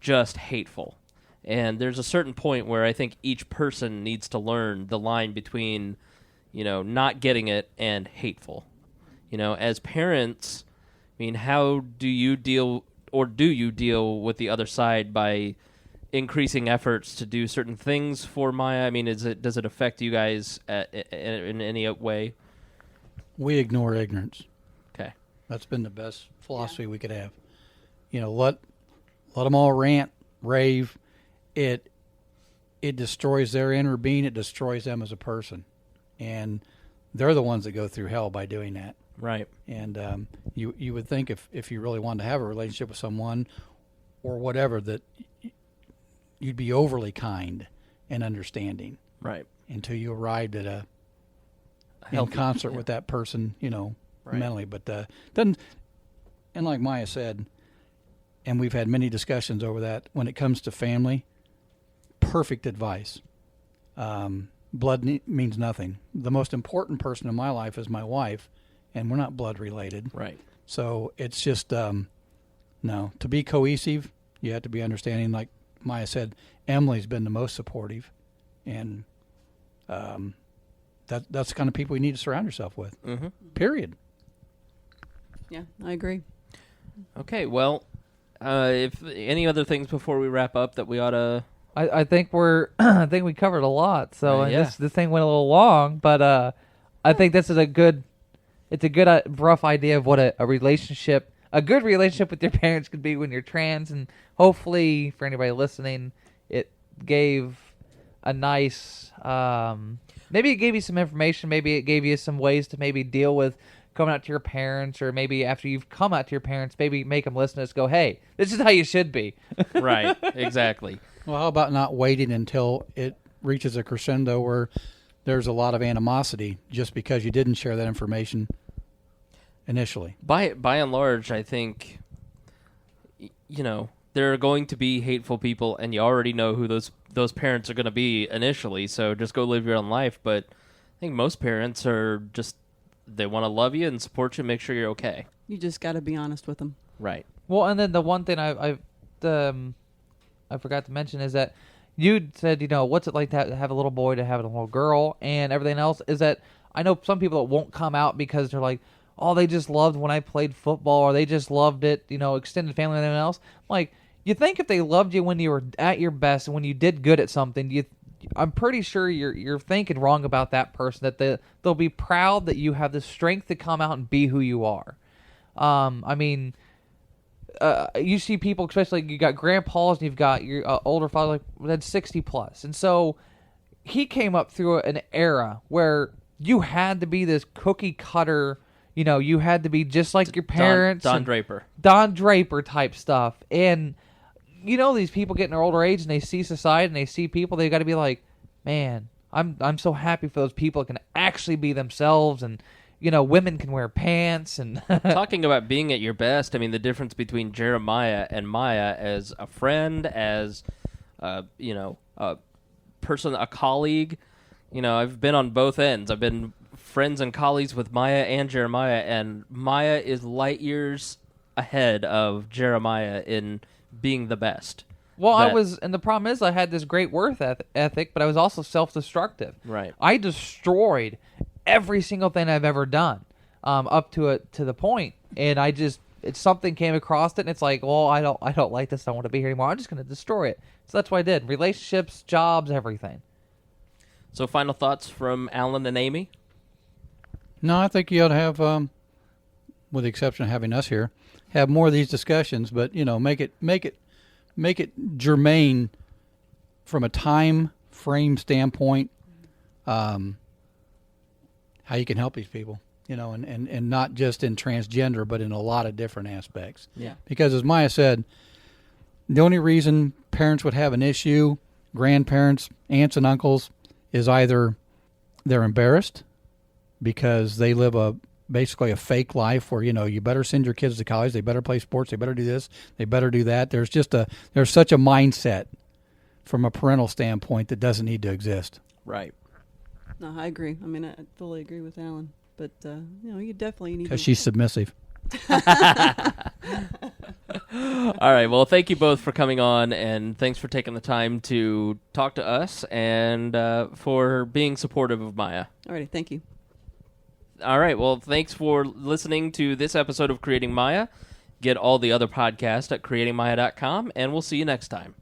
just hateful. And there's a certain point where I think each person needs to learn the line between, not getting it and hateful. As parents, I mean, how do you deal with the other side by increasing efforts to do certain things for Miah? I mean, does it affect you guys in any way? We ignore ignorance. Okay. That's been the best philosophy we could have. Let them all rant, rave. It destroys their inner being. It destroys them as a person, and they're the ones that go through hell by doing that. Right. And you would think if you really wanted to have a relationship with someone or whatever, that you'd be overly kind and understanding. Right. Until you arrived at in concert with that person, mentally. But doesn't. And like Miah said, and we've had many discussions over that. When it comes to family, perfect advice. Blood means nothing. The most important person in my life is my wife, and we're not blood related. Right. So it's just no. To be cohesive, you have to be understanding. Like Miah said, Emily's been the most supportive, and that's the kind of people you need to surround yourself with. Mm-hmm. Period. Yeah, I agree. Okay, well, if any other things before we wrap up that we ought to... I think I think we covered a lot. So yeah. this thing went a little long, but I think this is a good rough idea of what a good relationship with your parents could be when you're trans, and hopefully for anybody listening, it gave a nice maybe it gave you some information, maybe it gave you some ways to maybe deal with coming out to your parents, or maybe after you've come out to your parents, maybe make them listen to us, go, hey, this is how you should be. Right, exactly. Well, how about not waiting until it reaches a crescendo where there's a lot of animosity just because you didn't share that information initially? By and large, I think, there are going to be hateful people, and you already know who those parents are going to be initially, so just go live your own life. But I think most parents are just, they want to love you and support you and make sure you're okay. You just got to be honest with them. Right. Well, and then the one thing I forgot to mention is that you said, what's it like to have a little boy, to have a little girl, and everything else, is that I know some people that won't come out because they're like, oh, they just loved when I played football, or they just loved it, extended family and everything else. Like, you think if they loved you when you were at your best and when you did good at something, I'm pretty sure you're thinking wrong about that person, that they'll be proud that you have the strength to come out and be who you are. You see people, especially you got grandpas and you've got your older father, like that's 60 plus, and so he came up through an era where you had to be this cookie cutter. You had to be just like your parents, Don Draper type stuff, and these people get in their older age and they see society and they see people, they got to be like, man, I'm so happy for those people that can actually be themselves, and women can wear pants. And talking about being at your best, I mean, the difference between Jeremiah and Miah as a friend, as a person, a colleague. I've been on both ends. I've been friends and colleagues with Miah and Jeremiah, and Miah is light years ahead of Jeremiah in being the best. Well, and the problem is I had this great work ethic, but I was also self-destructive. Right. I destroyed every single thing I've ever done, up to the point, and something came across it, and it's like, well, I don't like this. I don't want to be here anymore. I'm just going to destroy it. So that's what I did. Relationships, jobs, everything. So, final thoughts from Alan and Amy? No, I think you ought to have, with the exception of having us here, have more of these discussions, but make it germane from a time frame standpoint. How you can help these people, and not just in transgender, but in a lot of different aspects. Yeah. Because as Miah said, the only reason parents would have an issue, grandparents, aunts and uncles, is either they're embarrassed because they live basically a fake life where, you better send your kids to college, they better play sports, they better do this, they better do that. There's such a mindset from a parental standpoint that doesn't need to exist. Right. No, I agree. I mean, I fully agree with Alan. But, you definitely need to... Because she's submissive. All right. Well, thank you both for coming on, and thanks for taking the time to talk to us and for being supportive of Miah. All righty. Thank you. All right. Well, thanks for listening to this episode of Creating Miah. Get all the other podcasts at creatingmiah.com, and we'll see you next time.